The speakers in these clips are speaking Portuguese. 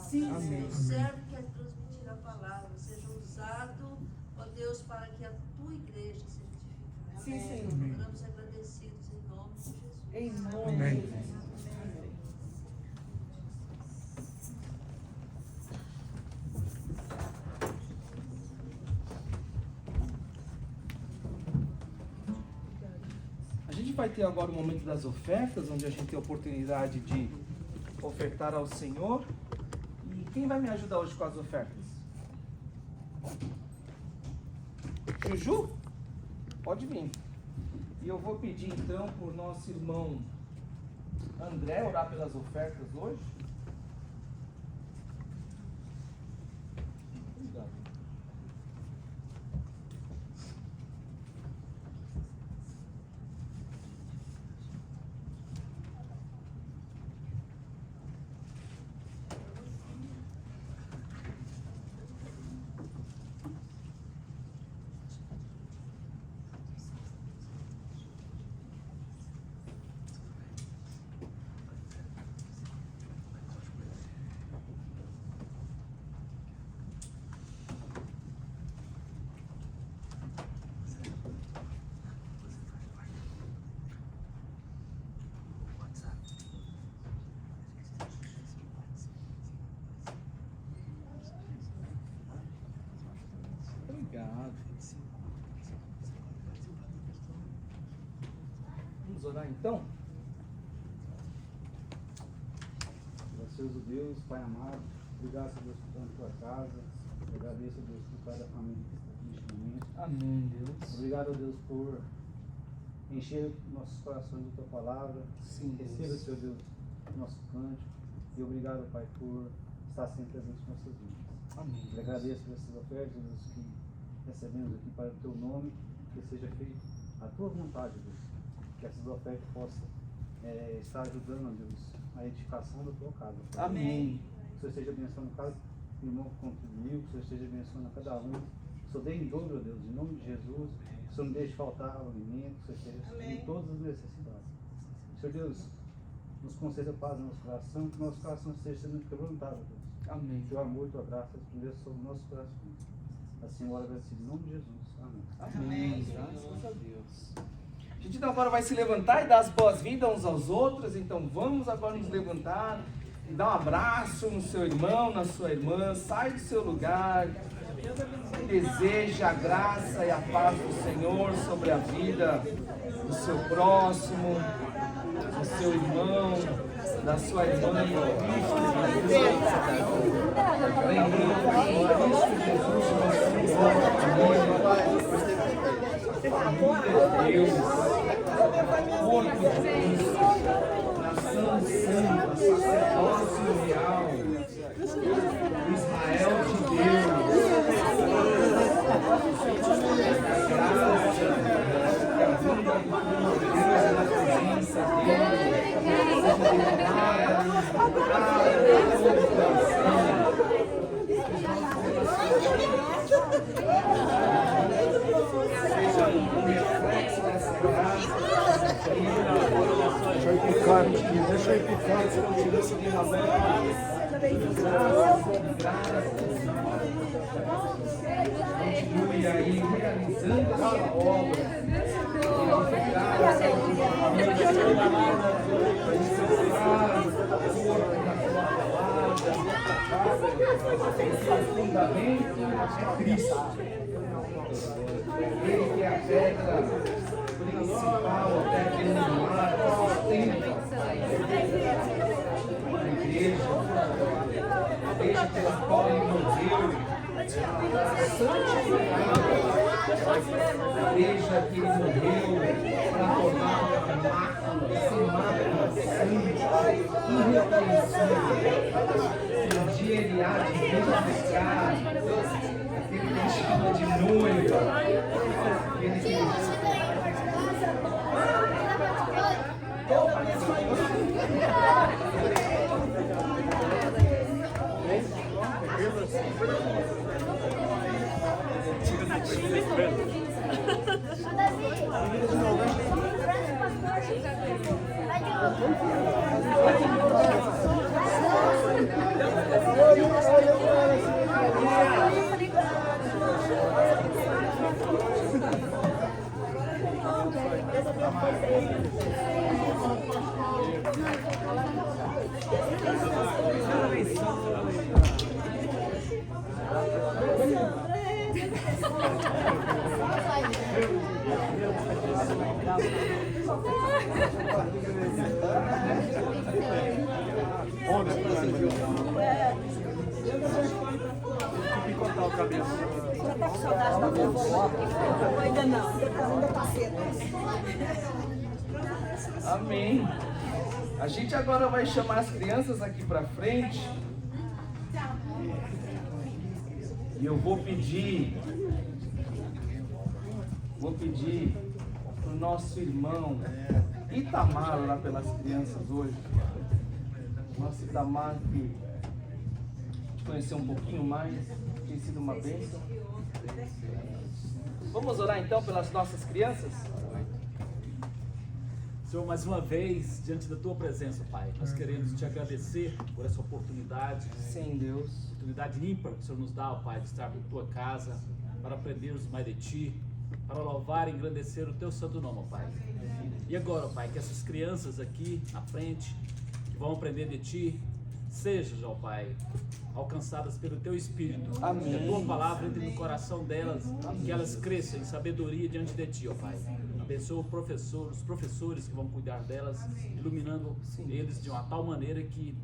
Sim, O servo que quer transmitir a palavra seja usado, ó Deus, para que a tua igreja seja edificada. Sim, Senhor. Oramos agradecidos em nome de Jesus. Em nome Amém. de Jesus. A gente vai ter agora o momento das ofertas, onde a gente tem a oportunidade de ofertar ao Senhor. E quem vai me ajudar hoje com as ofertas? Juju? Pode vir. E eu vou pedir então por nosso irmão André orar pelas ofertas hoje. Obrigado. Obrigado. Vamos orar então? Gracioso Deus, Pai amado, obrigado, Deus, por estar na tua casa. Eu agradeço, Deus, por cada família que está aqui neste momento. Amém, Deus. Obrigado, Deus, por encher nossos corações de tua palavra. Sim, Receba, Deus. Senhor Deus, nosso cântico. E obrigado, Pai, por estar sempre presente em nossas vidas. Amém. Eu agradeço por essas ofertas, Deus, que recebemos aqui para o teu nome, que seja feita a tua vontade, Deus. Que essas ofertas possam estar ajudando, Deus, a edificação da tua casa. Pai. Amém. Que o Senhor esteja abençoando cada irmão que contribuiu, que o Senhor esteja abençoando a cada um. Que o Senhor dê em dobro, Deus, em nome de Jesus. Que o Senhor não deixe faltar o alimento, que o Senhor esteja suprindo todas as necessidades. Senhor Deus, nos conceda paz no nosso coração, que o nosso coração esteja sendo quebrantado, Deus. Amém. Teu amor, tua graça, resplandeça sobre o nosso coração. Assim, ora agradecido em nome de Jesus. Amém. Amém. Graças a Deus. A gente então agora vai se levantar e dar as boas-vindas uns aos outros. Então vamos agora nos levantar e dar um abraço no seu irmão, na sua irmã. Sai do seu lugar. Deseja a graça e a paz do Senhor sobre a vida do seu próximo, do seu irmão, da sua irmã. Deus, corpo de Cristo, nação santa, sacerdócio real, Israel de Deus, a graça, a vida de Deus na presença dele, seja deixa eu picar, continua seguindo a continue aí realizando a sua obra. O fundamento é Cristo. Ele que é a pedra principal, até que ele sustenta a igreja, pela qual ele morreu, a igreja que ele morreu para tornar mácula, sem mácula, sem irrepreensível. Um dia ele há de verificar aquele que chama de noiva, aquele que Vai abençoe. Você tá com saudade da vovó? Ainda não, ainda tá cedo. Amém. A gente agora vai chamar as crianças aqui para frente. E eu vou pedir para o nosso irmão Itamar orar pelas crianças hoje. Nosso Itamar, que te conheceu um pouquinho mais, tem sido uma bênção. Vamos orar então pelas nossas crianças? Senhor, mais uma vez, diante da Tua presença, Pai, nós queremos Te agradecer por essa oportunidade, Sim, Deus. oportunidade ímpar que o Senhor nos dá, ó Pai, de estar na Tua casa, para aprendermos mais de Ti, para louvar e engrandecer o Teu santo nome, ó Pai. E agora, ó Pai, que essas crianças aqui na frente, que vão aprender de Ti, sejam, ó Pai, alcançadas pelo Teu Espírito. Amém. Que a Tua palavra entre no coração delas, que elas cresçam em sabedoria diante de Ti, ó Pai. Abençoa os professores que vão cuidar delas, iluminando eles de uma tal maneira que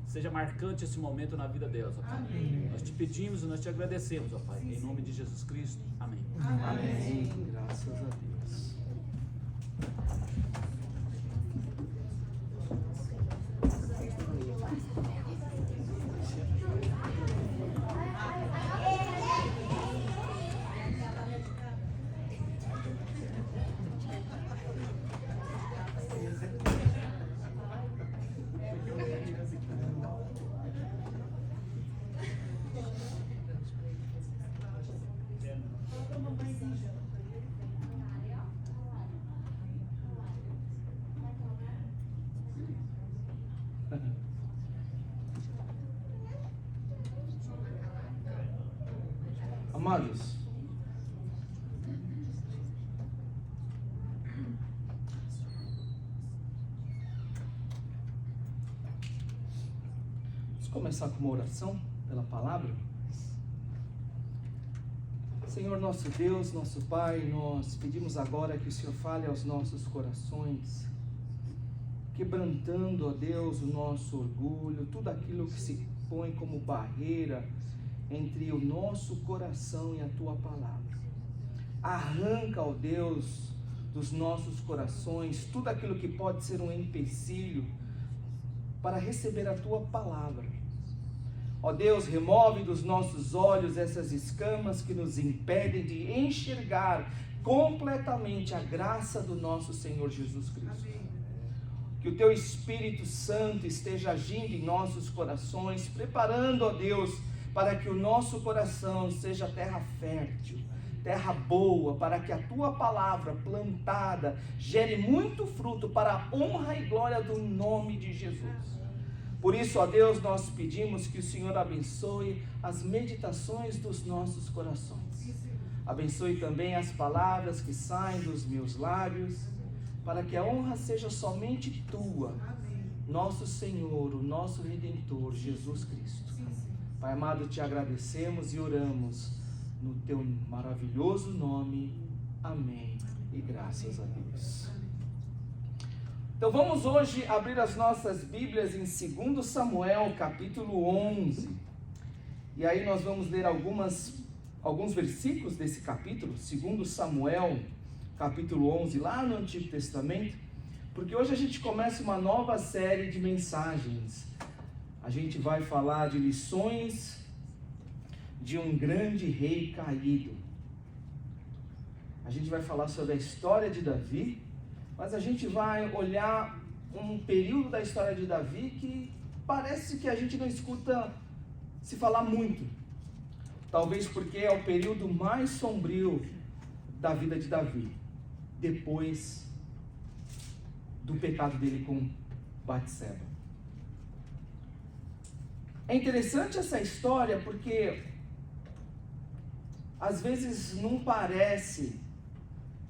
seja marcante esse momento na vida delas, ó Pai. Nós Te pedimos e nós Te agradecemos, ó Pai. Em nome de Jesus Cristo. Amém. Amém. Graças a Deus. Amados, vamos começar com uma oração pela palavra. Senhor nosso Deus, nosso Pai, nós pedimos agora que o Senhor fale aos nossos corações, quebrantando, ó Deus, o nosso orgulho, tudo aquilo que se põe como barreira entre o nosso coração e a Tua palavra. Arranca, ó Deus, dos nossos corações tudo aquilo que pode ser um empecilho para receber a Tua palavra. Ó Deus, remove dos nossos olhos essas escamas que nos impedem de enxergar completamente a graça do nosso Senhor Jesus Cristo. Que o Teu Espírito Santo esteja agindo em nossos corações, preparando, ó Deus, para que o nosso coração seja terra fértil, terra boa, para que a Tua palavra plantada gere muito fruto para a honra e glória do nome de Jesus. Por isso, ó Deus, nós pedimos que o Senhor abençoe as meditações dos nossos corações. Abençoe também as palavras que saem dos meus lábios, para que a honra seja somente Tua, nosso Senhor, o nosso Redentor, Jesus Cristo. Pai amado, Te agradecemos e oramos no Teu maravilhoso nome. Amém. E graças a Deus. Então vamos hoje abrir as nossas Bíblias em 2 Samuel, capítulo 11. E aí nós vamos ler alguns versículos desse capítulo, 2 Samuel, capítulo 11, lá no Antigo Testamento, porque hoje a gente começa uma nova série de mensagens. A gente vai falar de lições de um grande rei caído. A gente vai falar sobre a história de Davi, mas a gente vai olhar um período da história de Davi que parece que a gente não escuta se falar muito. Talvez porque é o período mais sombrio da vida de Davi, depois do pecado dele com Batseba. É interessante essa história porque às vezes não parece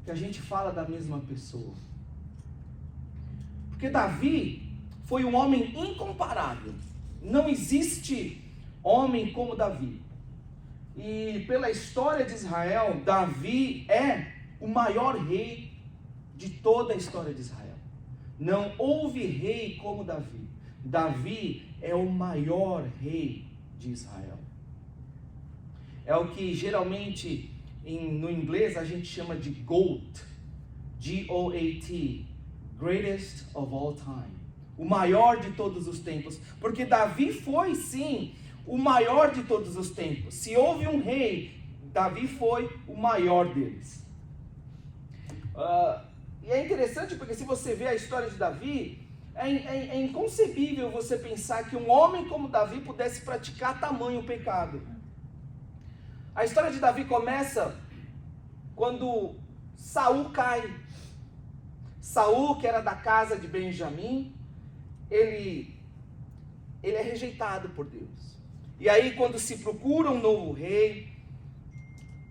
que a gente fala da mesma pessoa. Porque Davi foi um homem incomparável. Não existe homem como Davi. E pela história de Israel, Davi é o maior rei de toda a história de Israel. Não houve rei como Davi. Davi é o maior rei de Israel. é o que geralmente no inglês a gente chama de GOAT, G-O-A-T, Greatest of All Time, o maior de todos os tempos, porque Davi foi sim o maior de todos os tempos. Se houve um rei, Davi foi o maior deles. E é interessante porque se você vê a história de Davi, é inconcebível você pensar que um homem como Davi pudesse praticar tamanho pecado. A história de Davi começa quando Saul cai. Saul, que era da casa de Benjamim, ele é rejeitado por Deus. E aí quando se procura um novo rei,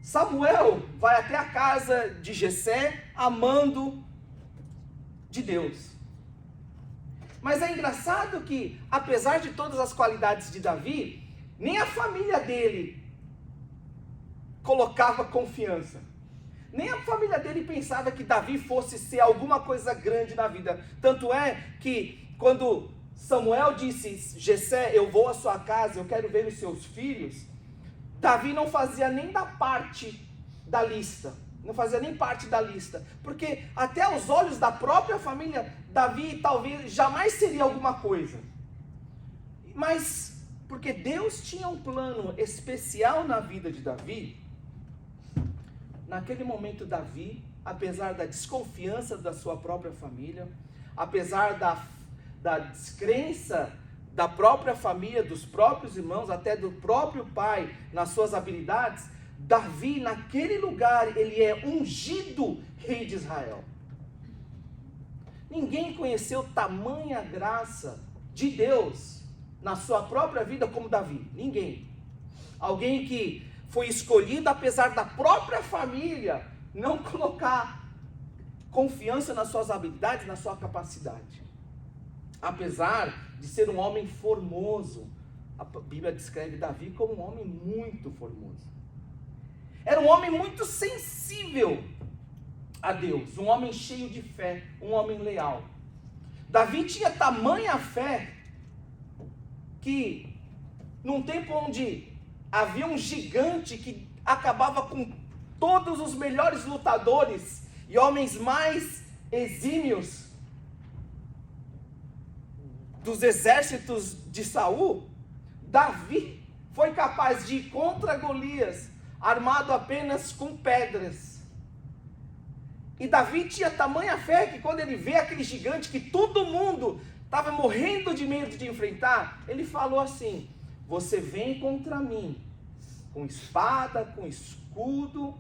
Samuel vai até a casa de Jessé, amando de Deus. Mas é engraçado que, apesar de todas as qualidades de Davi, nem a família dele colocava confiança. Nem a família dele pensava que Davi fosse ser alguma coisa grande na vida. Tanto é que quando Samuel disse, Jessé, eu vou à sua casa, eu quero ver os seus filhos, Davi não fazia nem parte da lista. Não fazia nem parte da lista. Porque até aos olhos da própria família, Davi talvez jamais seria alguma coisa. Mas, porque Deus tinha um plano especial na vida de Davi, naquele momento Davi, apesar da desconfiança da sua própria família, apesar da descrença da própria família, dos próprios irmãos, até do próprio pai nas suas habilidades, Davi naquele lugar, ele é ungido rei de Israel. Ninguém conheceu tamanha graça de Deus na sua própria vida como Davi, ninguém. Alguém que foi escolhido apesar da própria família não colocar confiança nas suas habilidades, na sua capacidade. Apesar de ser um homem formoso, a Bíblia descreve Davi como um homem muito formoso. Era um homem muito sensível a Deus, um homem cheio de fé, um homem leal. Davi tinha tamanha fé que, num tempo onde havia um gigante que acabava com todos os melhores lutadores e homens mais exímios dos exércitos de Saul, Davi foi capaz de ir contra Golias, armado apenas com pedras. E Davi tinha tamanha fé que quando ele vê aquele gigante que todo mundo estava morrendo de medo de enfrentar, ele falou assim, você vem contra mim, com espada, com escudo,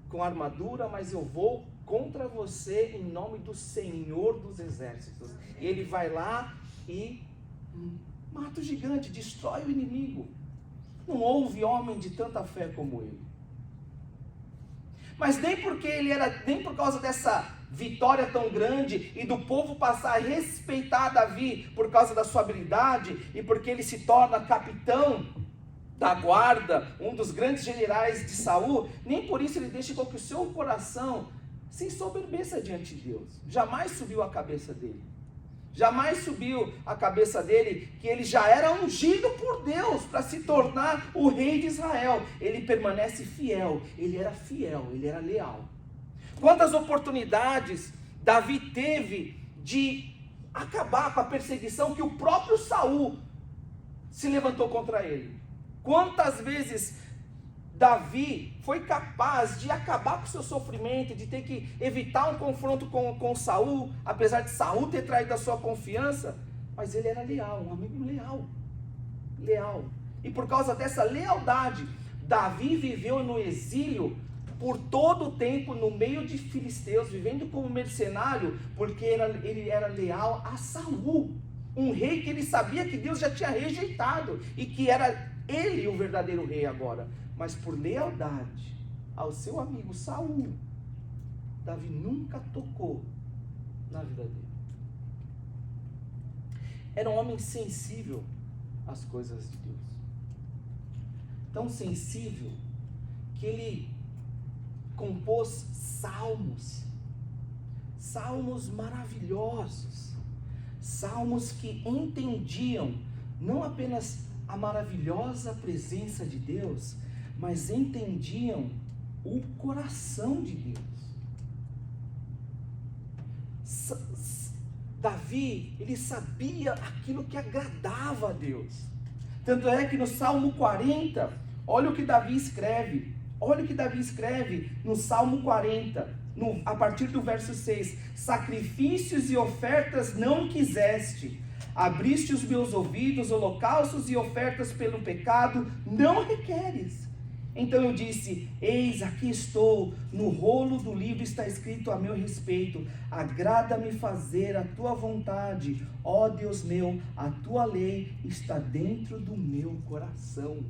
com armadura, mas eu vou contra você em nome do Senhor dos Exércitos. E ele vai lá e mata o gigante, destrói o inimigo. Não houve homem de tanta fé como ele. Mas nem por causa dessa vitória tão grande e do povo passar a respeitar Davi por causa da sua habilidade e porque ele se torna capitão da guarda, um dos grandes generais de Saul, nem por isso ele deixa com que o seu coração se ensoberbeça diante de Deus. Jamais subiu a cabeça dele. Jamais subiu a cabeça dele que ele já era ungido por Deus para se tornar o rei de Israel. Ele permanece fiel, ele era leal. Quantas oportunidades Davi teve de acabar com a perseguição que o próprio Saul se levantou contra ele. Quantas vezes Davi foi capaz de acabar com o seu sofrimento, de ter que evitar um confronto com Saul, apesar de Saul ter traído a sua confiança, mas ele era leal, um amigo leal. E por causa dessa lealdade, Davi viveu no exílio por todo o tempo no meio de filisteus, vivendo como mercenário, porque ele era leal a Saul, um rei que ele sabia que Deus já tinha rejeitado, e que era ele o verdadeiro rei agora. Mas por lealdade ao seu amigo Saul, Davi nunca tocou na vida dele. Era um homem sensível às coisas de Deus. Tão sensível que ele compôs salmos maravilhosos, salmos que entendiam não apenas a maravilhosa presença de Deus, mas entendiam o coração de Deus. Davi, ele sabia aquilo que agradava a Deus. Tanto é que no Salmo 40, olha o que Davi escreve. Olha o que Davi escreve no Salmo 40, a partir do verso 6. Sacrifícios e ofertas não quiseste, abriste os meus ouvidos, holocaustos e ofertas pelo pecado não requeres. Então eu disse, eis aqui estou, no rolo do livro está escrito a meu respeito, agrada-me fazer a tua vontade, ó Deus meu, a tua lei está dentro do meu coração.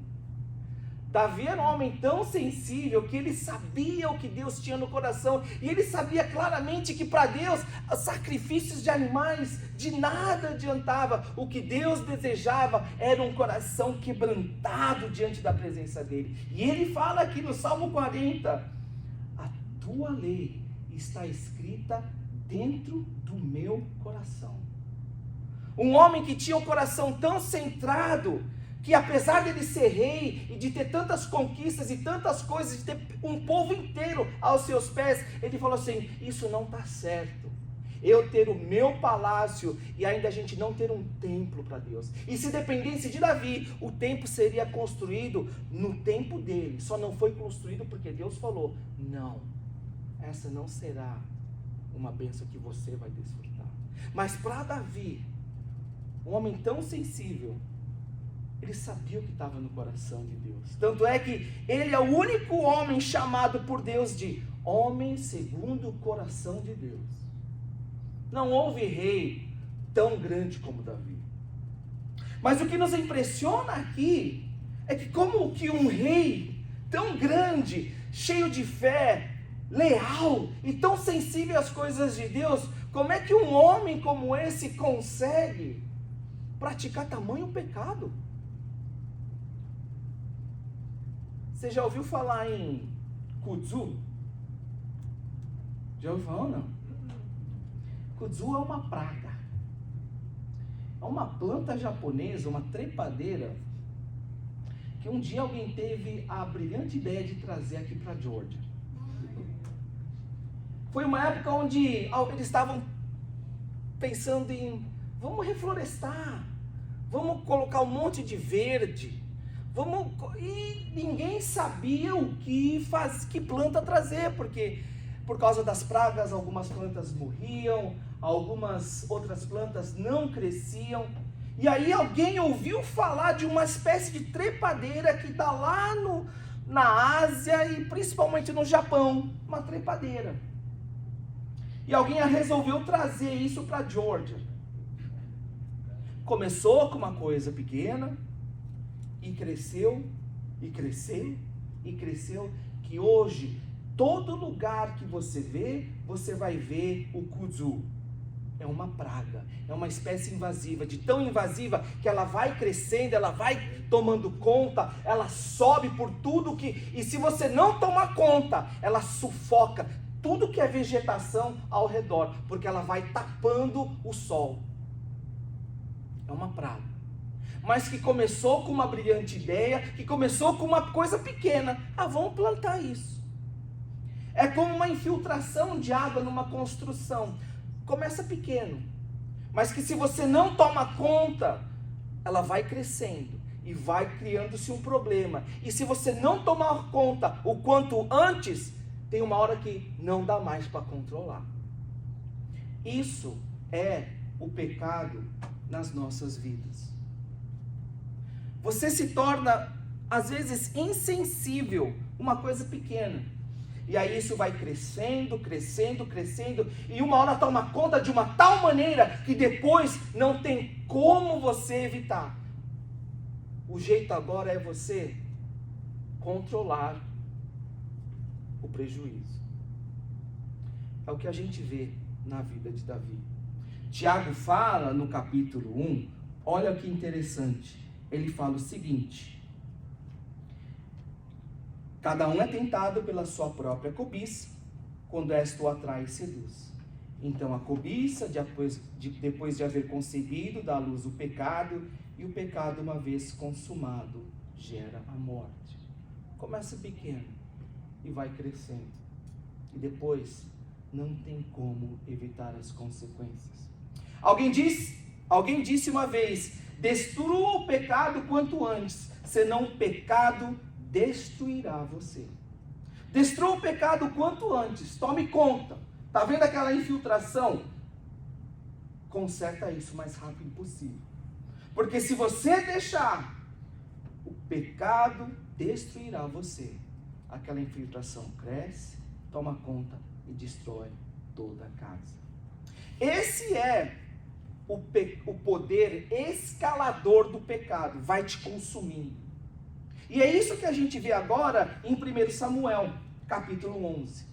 Davi era um homem tão sensível que ele sabia o que Deus tinha no coração, e ele sabia claramente que para Deus, sacrifícios de animais de nada adiantava. O que Deus desejava era um coração quebrantado diante da presença dele. E ele fala aqui no Salmo 40, a tua lei está escrita dentro do meu coração. Um homem que tinha um coração tão centrado, que apesar dele ser rei e de ter tantas conquistas e tantas coisas, de ter um povo inteiro aos seus pés, ele falou assim, isso não está certo. Eu ter o meu palácio e ainda a gente não ter um templo para Deus. E se dependesse de Davi, o templo seria construído no tempo dele. Só não foi construído porque Deus falou, não, essa não será uma bênção que você vai desfrutar. Mas para Davi, um homem tão sensível, ele sabia o que estava no coração de Deus. Tanto é que ele é o único homem chamado por Deus de homem segundo o coração de Deus. Não houve rei tão grande como Davi. Mas o que nos impressiona aqui é que como que um rei tão grande, cheio de fé, leal e tão sensível às coisas de Deus, como é que um homem como esse consegue praticar tamanho pecado? Você já ouviu falar em kudzu? Já ouviu falar ou não? Kudzu é uma praga. É uma planta japonesa, uma trepadeira, que um dia alguém teve a brilhante ideia de trazer aqui para a Geórgia. Foi uma época onde eles estavam pensando em, vamos reflorestar, vamos colocar um monte de verde, e ninguém sabia que planta trazer, porque por causa das pragas algumas plantas morriam, algumas outras plantas não cresciam. E aí alguém ouviu falar de uma espécie de trepadeira que está lá na Ásia e principalmente no Japão, uma trepadeira. E alguém resolveu trazer isso para a Geórgia. Começou com uma coisa pequena, e cresceu, e cresceu, e cresceu, que hoje, todo lugar que você vê, você vai ver o kudzu. É uma praga, é uma espécie invasiva, de tão invasiva, que ela vai crescendo, ela vai tomando conta, ela sobe por tudo e se você não tomar conta, ela sufoca tudo que é vegetação ao redor, porque ela vai tapando o sol. É uma praga. Mas que começou com uma brilhante ideia, que começou com uma coisa pequena. Vamos plantar isso. É como uma infiltração de água numa construção. Começa pequeno, mas que se você não toma conta, ela vai crescendo e vai criando-se um problema. E se você não tomar conta o quanto antes, tem uma hora que não dá mais para controlar. Isso é o pecado nas nossas vidas. Você se torna, às vezes, insensível, uma coisa pequena. E aí isso vai crescendo, crescendo, crescendo, e uma hora toma conta de uma tal maneira que depois não tem como você evitar. O jeito agora é você controlar o prejuízo. É o que a gente vê na vida de Davi. Tiago fala no capítulo 1, olha que interessante. Ele fala o seguinte: cada um é tentado pela sua própria cobiça, quando esta o atrai e seduz. Então a cobiça, depois de haver concebido, dá à luz o pecado, e o pecado, uma vez consumado, gera a morte. Começa pequeno e vai crescendo. E depois não tem como evitar as consequências. Alguém disse uma vez: destrua o pecado quanto antes, senão o pecado destruirá você. Destrua o pecado quanto antes, tome conta. Está vendo aquela infiltração? Conserta isso o mais rápido possível. Porque se você deixar, o pecado destruirá você. Aquela infiltração cresce, toma conta e destrói toda a casa. Esse é o poder escalador do pecado, vai te consumindo. E é isso que a gente vê agora em 1 Samuel, capítulo 11.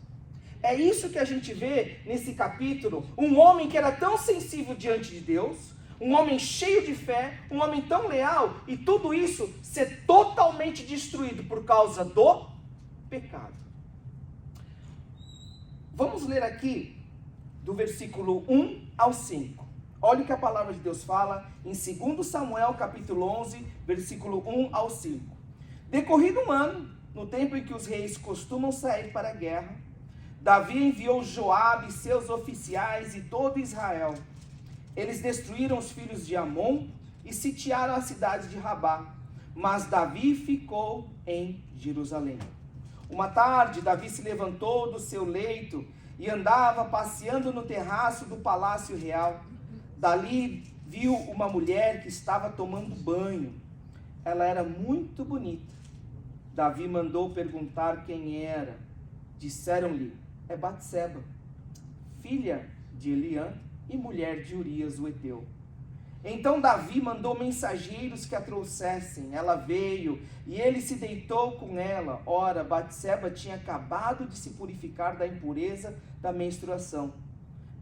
É isso que a gente vê nesse capítulo, um homem que era tão sensível diante de Deus, um homem cheio de fé, um homem tão leal, e tudo isso ser totalmente destruído por causa do pecado. Vamos ler aqui do versículo 1 ao 5. Olha o que a palavra de Deus fala em 2 Samuel capítulo 11, versículo 1 ao 5. Decorrido um ano, no tempo em que os reis costumam sair para a guerra, Davi enviou Joabe e seus oficiais e todo Israel. Eles destruíram os filhos de Amon e sitiaram a cidade de Rabá, mas Davi ficou em Jerusalém. Uma tarde, Davi se levantou do seu leito e andava passeando no terraço do palácio real. Dali viu uma mulher que estava tomando banho. Ela era muito bonita. Davi mandou perguntar quem era. Disseram-lhe: é Batseba, filha de Eliã e mulher de Urias o Heteu. Então Davi mandou mensageiros que a trouxessem. Ela veio e ele se deitou com ela. Ora, Batseba tinha acabado de se purificar da impureza da menstruação.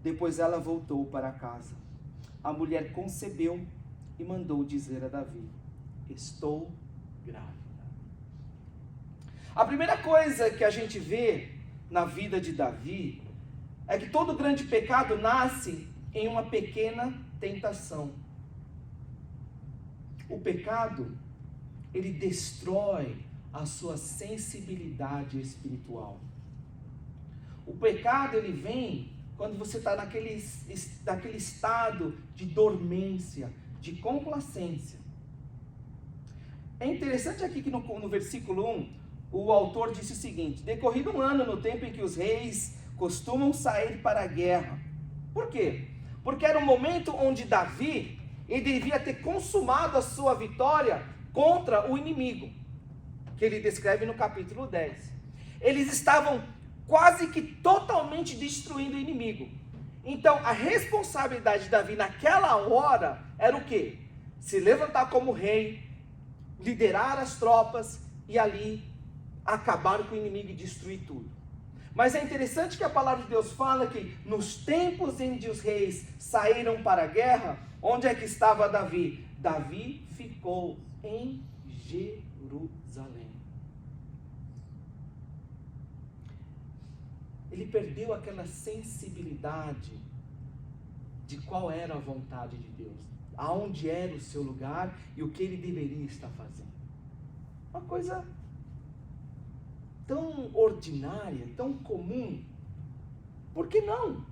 Depois ela voltou para casa. A mulher concebeu e mandou dizer a Davi: estou grávida. A primeira coisa que a gente vê na vida de Davi é que todo grande pecado nasce em uma pequena tentação. O pecado, ele destrói a sua sensibilidade espiritual. O pecado, ele vem quando você está naquele estado de dormência, de complacência. É interessante aqui que no versículo 1, o autor disse o seguinte: decorrido um ano no tempo em que os reis costumam sair para a guerra. Por quê? Porque era um momento onde Davi, ele devia ter consumado a sua vitória contra o inimigo, que ele descreve no capítulo 10. Eles estavam quase que totalmente destruindo o inimigo. Então, a responsabilidade de Davi naquela hora era o quê? Se levantar como rei, liderar as tropas e ali acabar com o inimigo e destruir tudo. Mas é interessante que a palavra de Deus fala que nos tempos em que os reis saíram para a guerra, onde é que estava Davi? Davi ficou em Jerusalém. Ele perdeu aquela sensibilidade de qual era a vontade de Deus, aonde era o seu lugar e o que ele deveria estar fazendo. Uma coisa tão ordinária, tão comum. Por que não?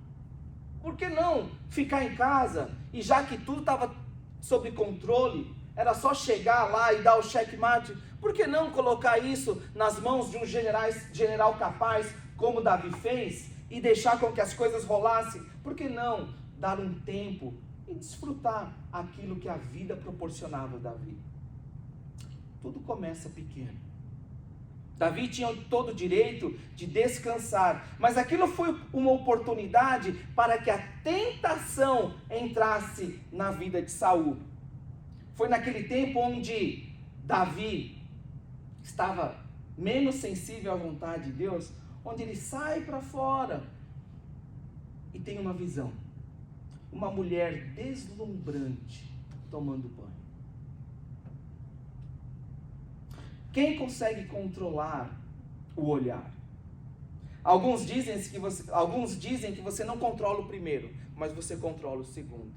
Por que não ficar em casa e já que tudo estava sob controle, era só chegar lá e dar o checkmate, por que não colocar isso nas mãos de um general capaz, como Davi fez, e deixar com que as coisas rolassem? Por que não dar um tempo e desfrutar aquilo que a vida proporcionava a Davi? Tudo começa pequeno. Davi tinha todo o direito de descansar, mas aquilo foi uma oportunidade para que a tentação entrasse na vida de Saul. Foi naquele tempo onde Davi estava menos sensível à vontade de Deus, onde ele sai para fora e tem uma visão. Uma mulher deslumbrante tomando banho. Quem consegue controlar o olhar? Alguns dizem que você não controla o primeiro, mas você controla o segundo.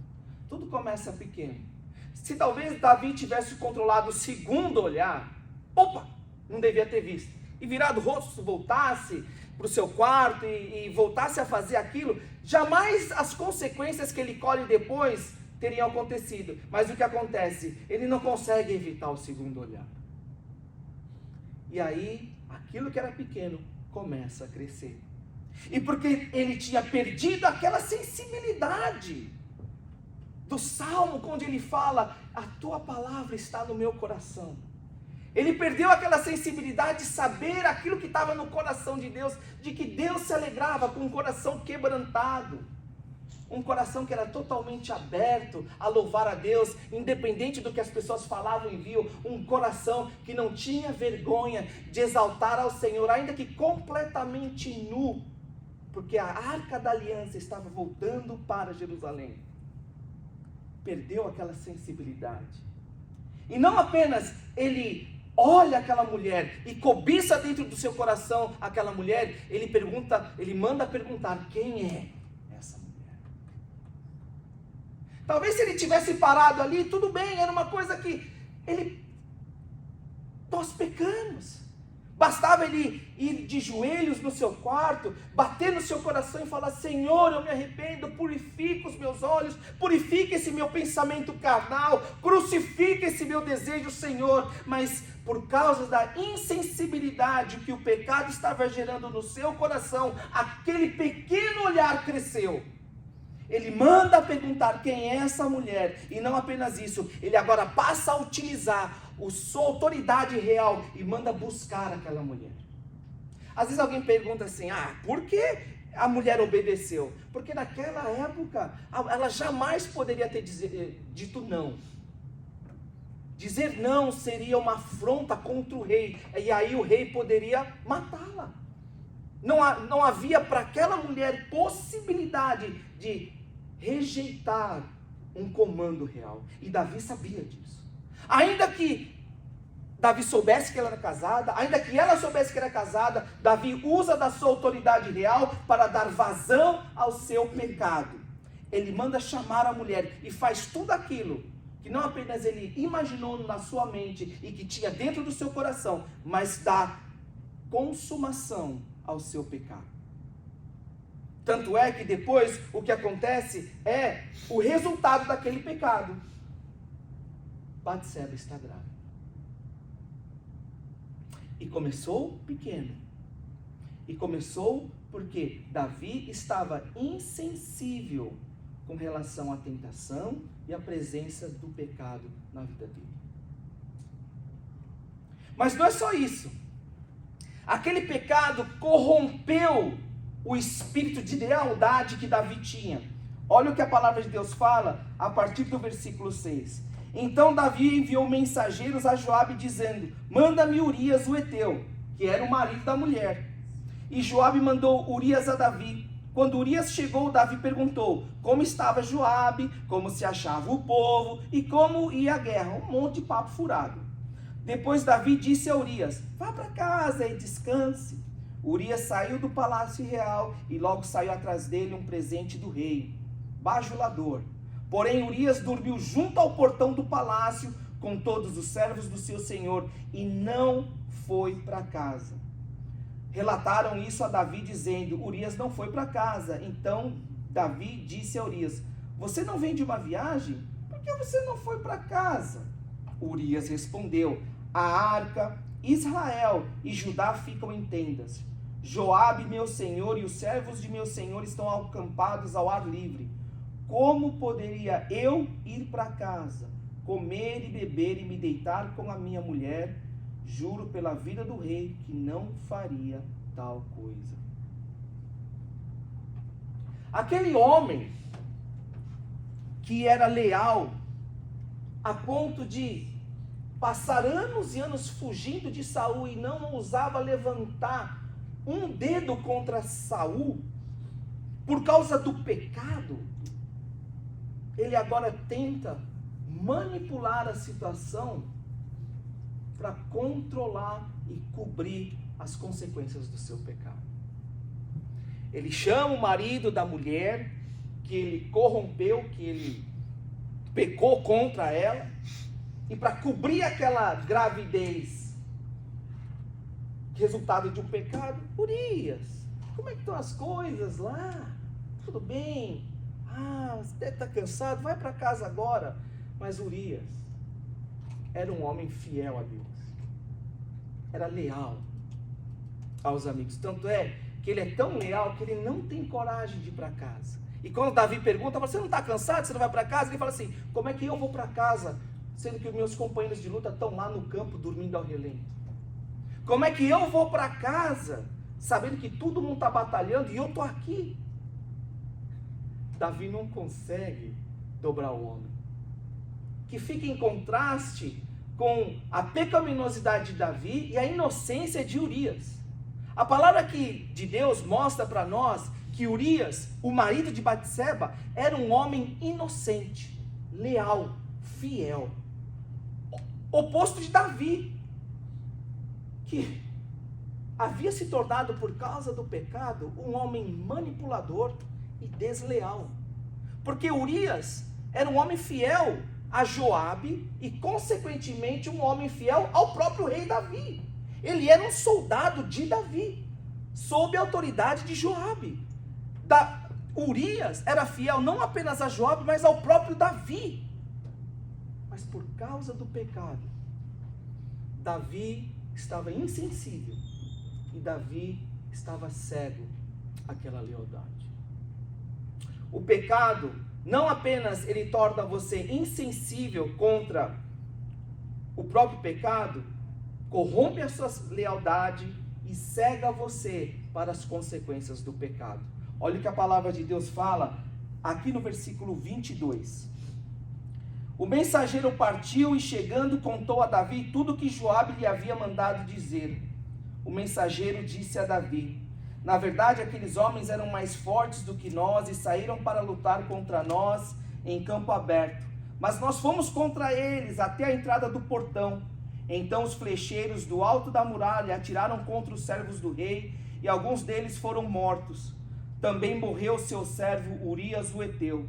Tudo começa pequeno. Se talvez Davi tivesse controlado o segundo olhar, opa, não devia ter visto. E virado o rosto, voltasse para o seu quarto e voltasse a fazer aquilo, jamais as consequências que ele colhe depois teriam acontecido. Mas o que acontece? Ele não consegue evitar o segundo olhar. E aí, aquilo que era pequeno começa a crescer. E porque ele tinha perdido aquela sensibilidade do Salmo, onde ele fala, a tua palavra está no meu coração. Ele perdeu aquela sensibilidade de saber aquilo que estava no coração de Deus, de que Deus se alegrava com um coração quebrantado, um coração que era totalmente aberto a louvar a Deus, independente do que as pessoas falavam e viam, um coração que não tinha vergonha de exaltar ao Senhor, ainda que completamente nu, porque a arca da aliança estava voltando para Jerusalém. Perdeu aquela sensibilidade. E não apenas ele olha aquela mulher e cobiça dentro do seu coração aquela mulher, ele manda perguntar, quem é essa mulher? Talvez se ele tivesse parado ali, tudo bem, era uma coisa que nós pecamos. Bastava ele ir de joelhos no seu quarto, bater no seu coração e falar, Senhor, eu me arrependo, purifica os meus olhos, purifica esse meu pensamento carnal, crucifica esse meu desejo, Senhor. Mas por causa da insensibilidade que o pecado estava gerando no seu coração, aquele pequeno olhar cresceu. Ele manda perguntar quem é essa mulher, e não apenas isso, ele agora passa a utilizar sua autoridade real e manda buscar aquela mulher. Às vezes alguém pergunta assim, por que a mulher obedeceu? Porque naquela época, ela jamais poderia ter dito não. Dizer não seria uma afronta contra o rei, e aí o rei poderia matá-la. Não havia para aquela mulher possibilidade de rejeitar um comando real. E Davi sabia disso. Ainda que Davi soubesse que ela era casada, ainda que ela soubesse que era casada, Davi usa da sua autoridade real para dar vazão ao seu pecado. Ele manda chamar a mulher e faz tudo aquilo que não apenas ele imaginou na sua mente e que tinha dentro do seu coração, mas dá consumação ao seu pecado. Tanto é que depois o que acontece é o resultado daquele pecado. Batseba está grávida. E começou pequeno. E começou porque Davi estava insensível com relação à tentação e à presença do pecado na vida dele. Mas não é só isso. Aquele pecado corrompeu o espírito de lealdade que Davi tinha. Olha o que a palavra de Deus fala a partir do versículo 6. Então Davi enviou mensageiros a Joabe dizendo, manda-me Urias o Eteu, que era o marido da mulher. E Joabe mandou Urias a Davi. Quando Urias chegou, Davi perguntou como estava Joabe, como se achava o povo e como ia a guerra. Um monte de papo furado. Depois Davi disse a Urias, vá para casa e descanse. Urias saiu do palácio real e logo saiu atrás dele um presente do rei, bajulador. Porém Urias dormiu junto ao portão do palácio com todos os servos do seu senhor e não foi para casa. Relataram isso a Davi dizendo, Urias não foi para casa. Então Davi disse a Urias, você não vem de uma viagem? Por que você não foi para casa? Urias respondeu, a arca, Israel e Judá ficam em tendas. Joabe, meu senhor, e os servos de meu senhor estão acampados ao ar livre. Como poderia eu ir para casa, comer e beber e me deitar com a minha mulher? Juro pela vida do rei que não faria tal coisa. Aquele homem que era leal a ponto de passar anos e anos fugindo de Saul e não ousava levantar um dedo contra Saul por causa do pecado, ele agora tenta manipular a situação para controlar e cobrir as consequências do seu pecado. Ele chama o marido da mulher que ele corrompeu, que ele pecou contra ela, e para cobrir aquela gravidez, resultado de um pecado. Urias, como é que estão as coisas lá? Tudo bem? Você deve estar cansado, vai para casa agora. Mas Urias era um homem fiel a Deus. Era leal aos amigos. Tanto é que ele é tão leal que ele não tem coragem de ir para casa. E quando Davi pergunta, você não está cansado, você não vai para casa? Ele fala assim, como é que eu vou para casa, sendo que os meus companheiros de luta estão lá no campo dormindo ao relento? Como é que eu vou para casa, sabendo que todo mundo está batalhando e eu estou aqui? Davi não consegue dobrar o homem, que fica em contraste com a pecaminosidade de Davi e a inocência de Urias. A palavra aqui de Deus mostra para nós que Urias, o marido de Batseba, era um homem inocente, leal, fiel. Oposto de Davi, que havia se tornado, por causa do pecado, um homem manipulador e desleal. Porque Urias era um homem fiel a Joabe e, consequentemente, um homem fiel ao próprio rei Davi. Ele era um soldado de Davi, sob a autoridade de Joabe. Urias era fiel não apenas a Joabe, mas ao próprio Davi. Mas por causa do pecado, Davi estava insensível e Davi estava cego àquela lealdade. O pecado não apenas ele torna você insensível contra o próprio pecado, corrompe a sua lealdade e cega você para as consequências do pecado. Olha o que a palavra de Deus fala aqui no versículo 22. O mensageiro partiu e, chegando, contou a Davi tudo o que Joabe lhe havia mandado dizer. O mensageiro disse a Davi: na verdade, aqueles homens eram mais fortes do que nós e saíram para lutar contra nós em campo aberto. Mas nós fomos contra eles até a entrada do portão. Então os flecheiros do alto da muralha atiraram contra os servos do rei e alguns deles foram mortos. Também morreu seu servo Urias o heteu.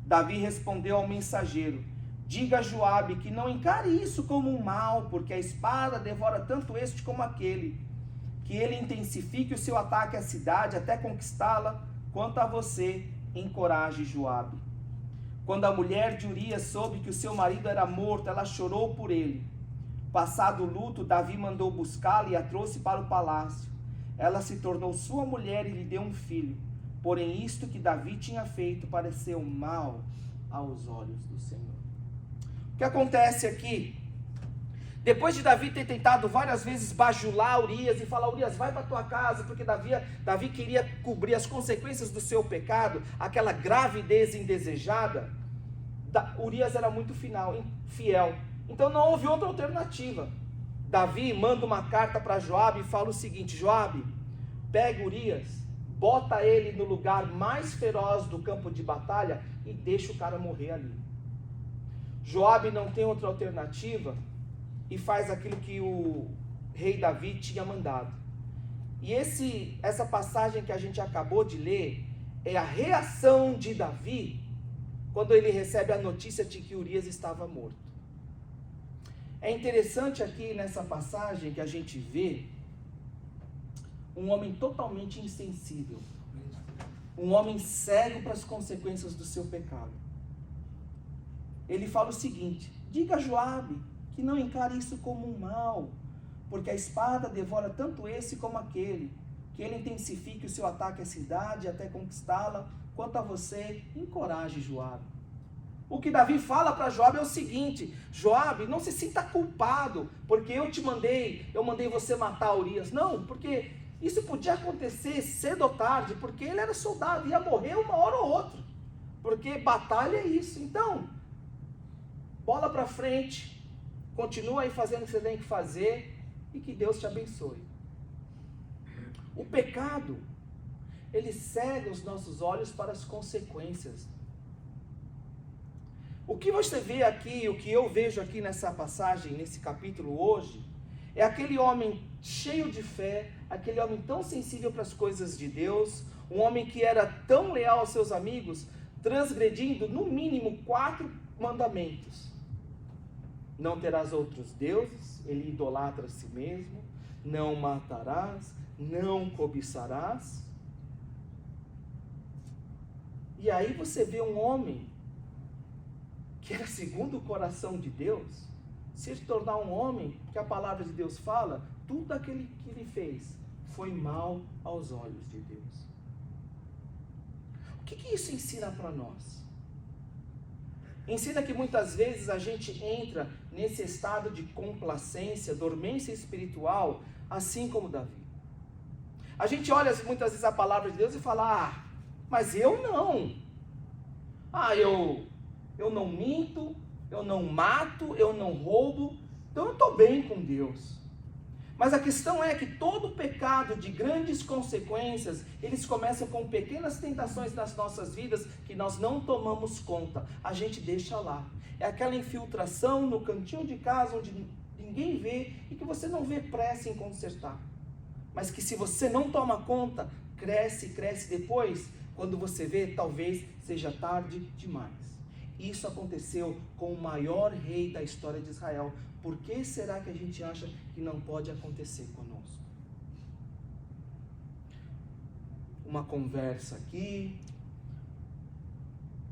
Davi respondeu ao mensageiro: diga a Joabe que não encare isso como um mal, porque a espada devora tanto este como aquele. Que ele intensifique o seu ataque à cidade até conquistá-la. Quanto a você, encoraje Joabe. Quando a mulher de Urias soube que o seu marido era morto, ela chorou por ele. Passado o luto, Davi mandou buscá-la e a trouxe para o palácio. Ela se tornou sua mulher e lhe deu um filho. Porém, isto que Davi tinha feito pareceu mal aos olhos do Senhor. O que acontece aqui? Depois de Davi ter tentado várias vezes bajular Urias e falar: Urias, vai para tua casa, porque Davi queria cobrir as consequências do seu pecado, aquela gravidez indesejada, Urias era muito fiel. Então não houve outra alternativa. Davi manda uma carta para Joabe e fala o seguinte: Joabe, pega Urias, bota ele no lugar mais feroz do campo de batalha e deixa o cara morrer ali. Joabe não tem outra alternativa e faz aquilo que o rei Davi tinha mandado. E essa passagem que a gente acabou de ler é a reação de Davi quando ele recebe a notícia de que Urias estava morto. É interessante aqui nessa passagem que a gente vê um homem totalmente insensível, um homem cego para as consequências do seu pecado. Ele fala o seguinte: diga a Joabe que não encare isso como um mal, porque a espada devora tanto esse como aquele. Que ele intensifique o seu ataque à cidade até conquistá-la. Quanto a você, encoraje Joabe. O que Davi fala para Joabe é o seguinte: Joabe, não se sinta culpado, porque eu mandei você matar Urias. Não, porque isso podia acontecer cedo ou tarde, porque ele era soldado, ia morrer uma hora ou outra, porque batalha é isso. Então, bola para frente, continua aí fazendo o que você tem que fazer, e que Deus te abençoe. O pecado, ele cega os nossos olhos para as consequências. O que você vê aqui, o que eu vejo aqui nessa passagem, nesse capítulo hoje, é aquele homem cheio de fé, aquele homem tão sensível para as coisas de Deus, um homem que era tão leal aos seus amigos, transgredindo no mínimo 4 mandamentos. Não terás outros deuses, ele idolatra a si mesmo. Não matarás, não cobiçarás. E aí você vê um homem que era segundo o coração de Deus, se tornar um homem que a palavra de Deus fala, tudo aquilo que ele fez foi mal aos olhos de Deus. O que isso ensina para nós? Ensina que muitas vezes a gente entra nesse estado de complacência, dormência espiritual, assim como Davi. A gente olha muitas vezes a palavra de Deus e fala, mas eu não. Eu não minto, eu não mato, eu não roubo, então eu estou bem com Deus. Mas a questão é que todo pecado de grandes consequências, eles começam com pequenas tentações nas nossas vidas que nós não tomamos conta, a gente deixa lá. É aquela infiltração no cantinho de casa onde ninguém vê e que você não vê pressa em consertar. Mas que se você não toma conta, cresce depois, quando você vê, talvez seja tarde demais. Isso aconteceu com o maior rei da história de Israel. Por que será que a gente acha que não pode acontecer conosco? Uma conversa aqui,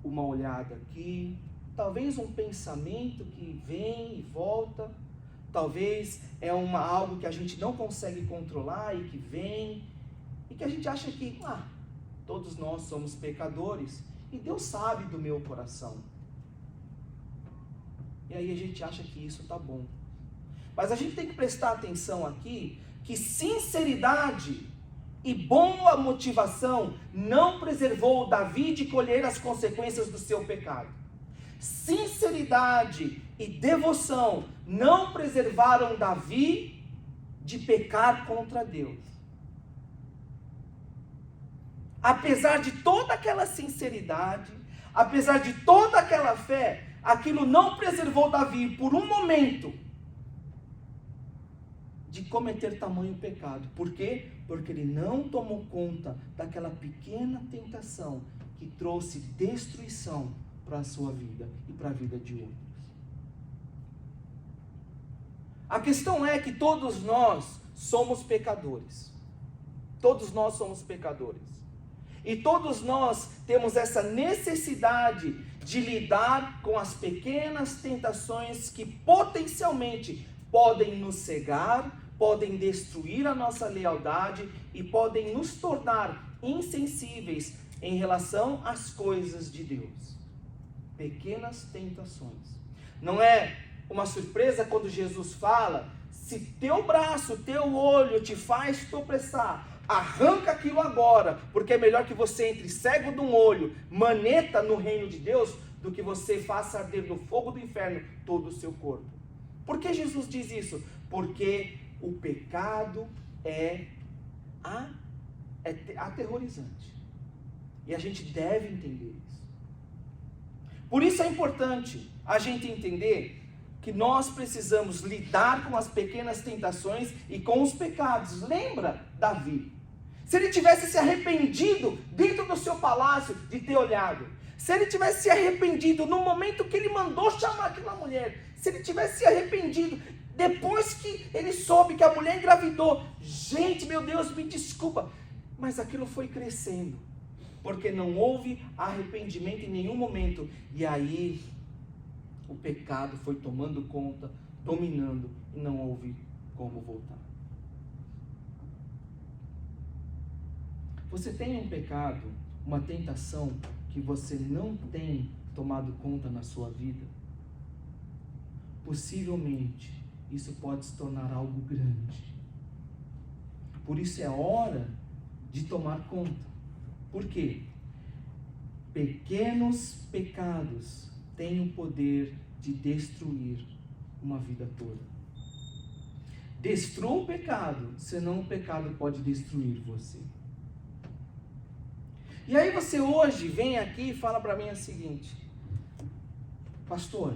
uma olhada aqui, talvez um pensamento que vem e volta, talvez é algo que a gente não consegue controlar e que vem, e que a gente acha que, todos nós somos pecadores, e Deus sabe do meu coração. E aí a gente acha que isso está bom. Mas a gente tem que prestar atenção aqui, que sinceridade e boa motivação não preservou Davi de colher as consequências do seu pecado. Sinceridade e devoção não preservaram Davi de pecar contra Deus. Apesar de toda aquela sinceridade, apesar de toda aquela fé, aquilo não preservou Davi por um momento de cometer tamanho pecado. Por quê? Porque ele não tomou conta daquela pequena tentação que trouxe destruição para a sua vida e para a vida de outros. A questão é que todos nós somos pecadores. Todos nós somos pecadores. E todos nós temos essa necessidade de lidar com as pequenas tentações que potencialmente podem nos cegar, podem destruir a nossa lealdade e podem nos tornar insensíveis em relação às coisas de Deus. Pequenas tentações. Não é uma surpresa quando Jesus fala, se teu braço, teu olho te faz tropeçar, arranca aquilo agora, porque é melhor que você entre cego de um olho, maneta no reino de Deus, do que você faça arder no fogo do inferno todo o seu corpo. Por que Jesus diz isso? Porque o pecado é aterrorizante. E a gente deve entender isso. Por isso é importante a gente entender que nós precisamos lidar com as pequenas tentações e com os pecados. Lembra Davi? Se ele tivesse se arrependido dentro do seu palácio de ter olhado, se ele tivesse se arrependido no momento que ele mandou chamar aquela mulher, se ele tivesse se arrependido depois que ele soube que a mulher engravidou, gente, meu Deus, me desculpa, mas aquilo foi crescendo, porque não houve arrependimento em nenhum momento, e aí o pecado foi tomando conta, dominando, e não houve como voltar. Você tem um pecado, uma tentação que você não tem tomado conta na sua vida? Possivelmente, isso pode se tornar algo grande. Por isso é hora de tomar conta. Por quê? Pequenos pecados têm o poder de destruir uma vida toda. Destrua o pecado, senão o pecado pode destruir você. E aí você hoje vem aqui e fala para mim o seguinte: pastor,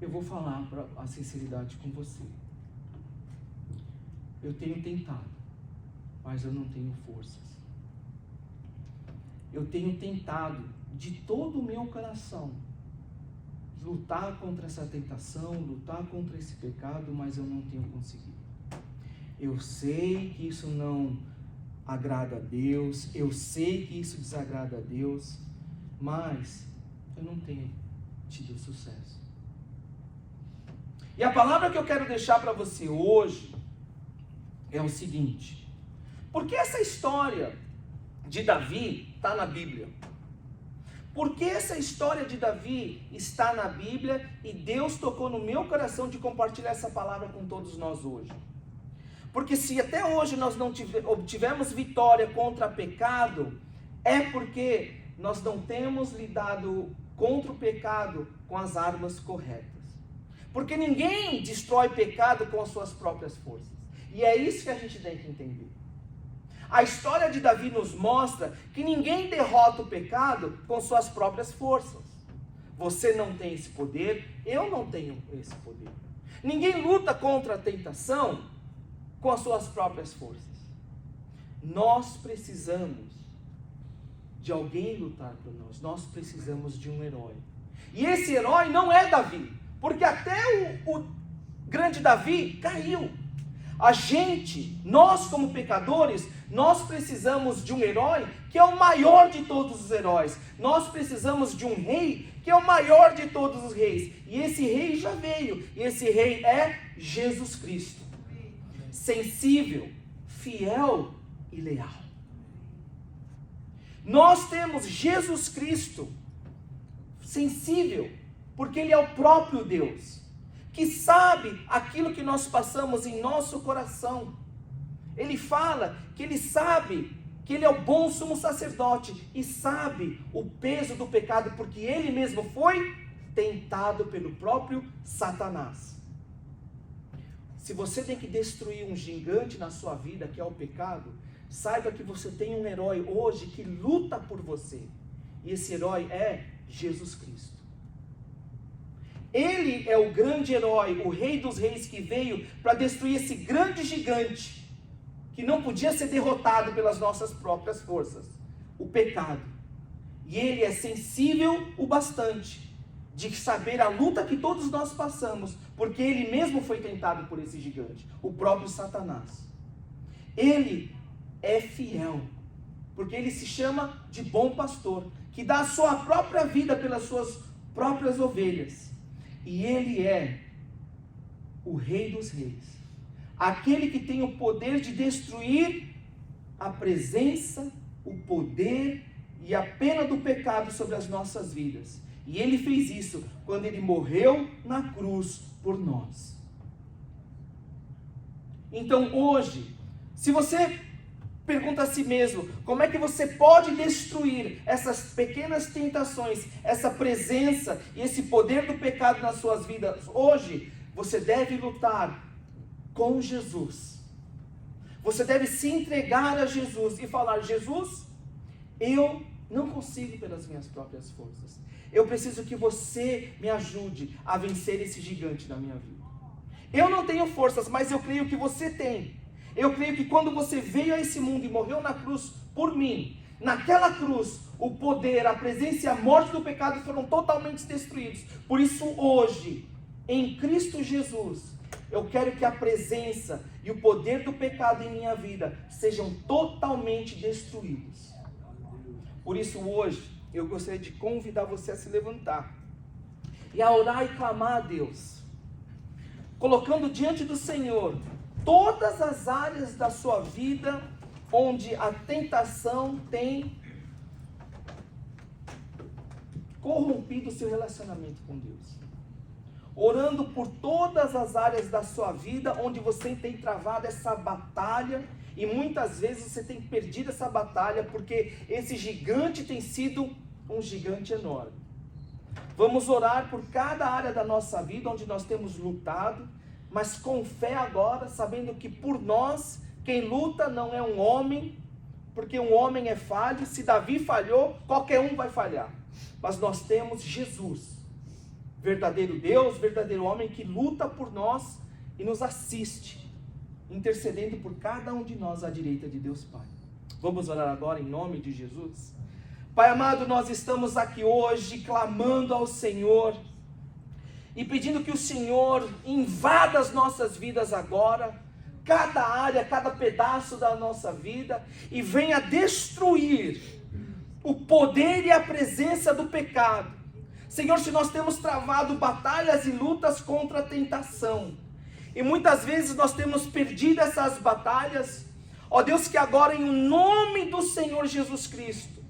eu vou falar a sinceridade com você. Eu tenho tentado, mas eu não tenho forças. Eu tenho tentado de todo o meu coração, lutar contra essa tentação, lutar contra esse pecado, mas eu não tenho conseguido. Eu sei que isso não agrada a Deus, eu sei que isso desagrada a Deus, mas eu não tenho tido sucesso. E a palavra que eu quero deixar para você hoje é o seguinte: por que essa história de Davi está na Bíblia? Por que essa história de Davi está na Bíblia e Deus tocou no meu coração de compartilhar essa palavra com todos nós hoje? Porque se até hoje nós não obtivemos vitória contra o pecado, é porque nós não temos lidado contra o pecado com as armas corretas. Porque ninguém destrói pecado com as suas próprias forças. E é isso que a gente tem que entender. A história de Davi nos mostra que ninguém derrota o pecado com suas próprias forças. Você não tem esse poder, eu não tenho esse poder. Ninguém luta contra a tentação com as suas próprias forças. Nós precisamos de alguém lutar por nós. Nós precisamos de um herói. E esse herói não é Davi, porque até o grande Davi caiu. Nós como pecadores, nós precisamos de um herói que é o maior de todos os heróis. Nós precisamos de um rei que é o maior de todos os reis. E esse rei já veio. E esse rei é Jesus Cristo. Sensível, fiel e leal. Nós temos Jesus Cristo sensível, porque Ele é o próprio Deus, que sabe aquilo que nós passamos em nosso coração. Ele fala que Ele sabe que Ele é o bom sumo sacerdote e sabe o peso do pecado, porque Ele mesmo foi tentado pelo próprio Satanás. Se você tem que destruir um gigante na sua vida, que é o pecado, saiba que você tem um herói hoje que luta por você. E esse herói é Jesus Cristo. Ele é o grande herói, o rei dos reis, que veio para destruir esse grande gigante, que não podia ser derrotado pelas nossas próprias forças, o pecado. E Ele é sensível o bastante de saber a luta que todos nós passamos, porque Ele mesmo foi tentado por esse gigante, o próprio Satanás. Ele é fiel, porque Ele se chama de bom pastor, que dá a sua própria vida pelas suas próprias ovelhas. E Ele é o Rei dos Reis, aquele que tem o poder de destruir a presença, o poder e a pena do pecado sobre as nossas vidas. E Ele fez isso quando Ele morreu na cruz por nós. Então hoje, se você pergunta a si mesmo, como é que você pode destruir essas pequenas tentações, essa presença e esse poder do pecado nas suas vidas hoje? Você deve lutar com Jesus. Você deve se entregar a Jesus e falar: Jesus, eu não consigo pelas minhas próprias forças. Eu preciso que você me ajude a vencer esse gigante na minha vida. Eu não tenho forças, mas eu creio que você tem. Eu creio que quando você veio a esse mundo e morreu na cruz por mim, naquela cruz, o poder, a presença e a morte do pecado foram totalmente destruídos. Por isso hoje, em Cristo Jesus, eu quero que a presença e o poder do pecado em minha vida sejam totalmente destruídos. Por isso hoje, eu gostaria de convidar você a se levantar e a orar e clamar a Deus, colocando diante do Senhor todas as áreas da sua vida onde a tentação tem corrompido o seu relacionamento com Deus. Orando por todas as áreas da sua vida onde você tem travado essa batalha e muitas vezes você tem perdido essa batalha porque esse gigante tem sido um gigante enorme. Vamos orar por cada área da nossa vida onde nós temos lutado, mas com fé agora, sabendo que por nós, quem luta não é um homem, porque um homem é falho. Se Davi falhou, qualquer um vai falhar. Mas nós temos Jesus, verdadeiro Deus, verdadeiro homem, que luta por nós e nos assiste, intercedendo por cada um de nós à direita de Deus Pai. Vamos orar agora em nome de Jesus? Pai amado, nós estamos aqui hoje clamando ao Senhor e pedindo que o Senhor invada as nossas vidas agora, cada área, cada pedaço da nossa vida, e venha destruir o poder e a presença do pecado. Senhor, se nós temos travado batalhas e lutas contra a tentação, e muitas vezes nós temos perdido essas batalhas, ó Deus, que agora em nome do Senhor Jesus Cristo,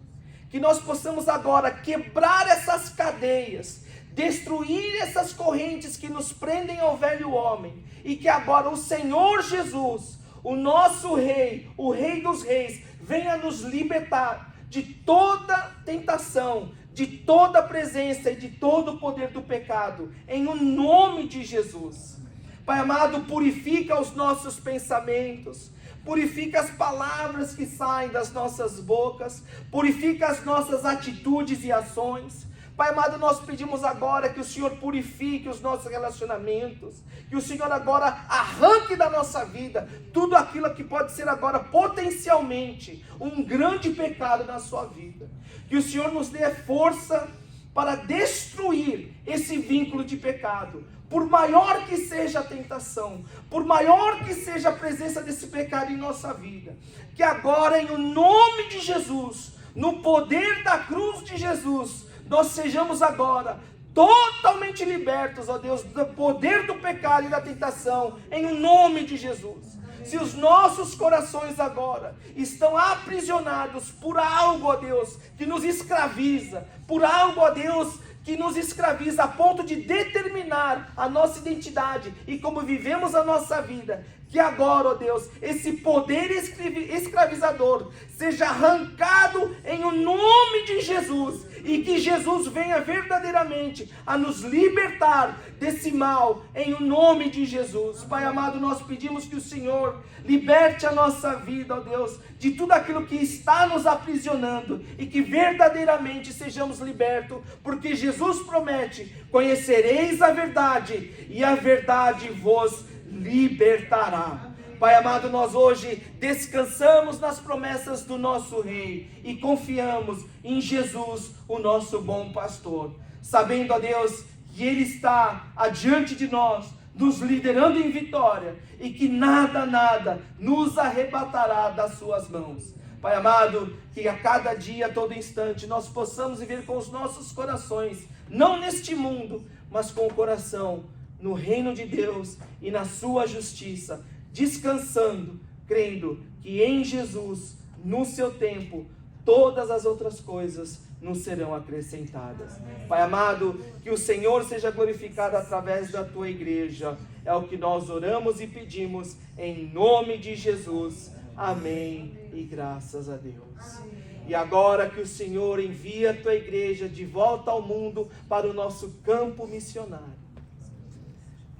que nós possamos agora quebrar essas cadeias, destruir essas correntes que nos prendem ao velho homem, e que agora o Senhor Jesus, o nosso Rei, o Rei dos Reis, venha nos libertar de toda tentação, de toda presença e de todo o poder do pecado, em o nome de Jesus. Pai amado, purifica os nossos pensamentos, purifica as palavras que saem das nossas bocas, purifica as nossas atitudes e ações. Pai amado, nós pedimos agora que o Senhor purifique os nossos relacionamentos, que o Senhor agora arranque da nossa vida tudo aquilo que pode ser agora potencialmente um grande pecado na sua vida. Que o Senhor nos dê força para destruir esse vínculo de pecado, por maior que seja a tentação, por maior que seja a presença desse pecado em nossa vida. Que agora, em nome de Jesus, no poder da cruz de Jesus, nós sejamos agora totalmente libertos, ó Deus, do poder do pecado e da tentação, em nome de Jesus. Se os nossos corações agora estão aprisionados por algo, ó Deus, que nos escraviza, por algo, ó Deus, que nos escraviza a ponto de determinar a nossa identidade e como vivemos a nossa vida, que agora, ó Deus, esse poder escravizador seja arrancado em o nome de Jesus, e que Jesus venha verdadeiramente a nos libertar desse mal, em o nome de Jesus. Pai amado, nós pedimos que o Senhor liberte a nossa vida, ó Deus, de tudo aquilo que está nos aprisionando, e que verdadeiramente sejamos libertos, porque Jesus promete: conhecereis a verdade, e a verdade vos libertará. Pai amado, nós hoje descansamos nas promessas do nosso Rei e confiamos em Jesus, o nosso bom pastor, sabendo, ó Deus, que Ele está adiante de nós, nos liderando em vitória, e que nada nos arrebatará das suas mãos. Pai amado, que a cada dia, a todo instante, nós possamos viver com os nossos corações, não neste mundo, mas com o coração no reino de Deus e na sua justiça, descansando, crendo que em Jesus, no seu tempo, todas as outras coisas nos serão acrescentadas. Pai amado, que o Senhor seja glorificado através da tua igreja, é o que nós oramos e pedimos, em nome de Jesus. Amém e graças a Deus. E agora que o Senhor envia a tua igreja de volta ao mundo para o nosso campo missionário,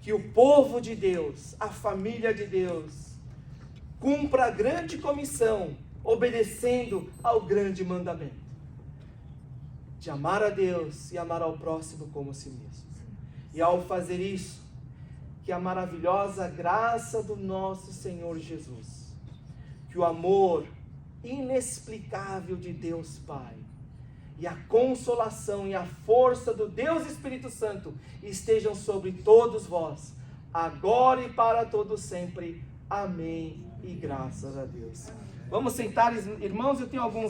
que o povo de Deus, a família de Deus, cumpra a grande comissão, obedecendo ao grande mandamento, de amar a Deus e amar ao próximo como a si mesmo. E ao fazer isso, que a maravilhosa graça do nosso Senhor Jesus, que o amor inexplicável de Deus Pai, e a consolação e a força do Deus Espírito Santo estejam sobre todos vós, agora e para todo sempre. Amém e graças a Deus. Vamos sentar, irmãos, eu tenho alguns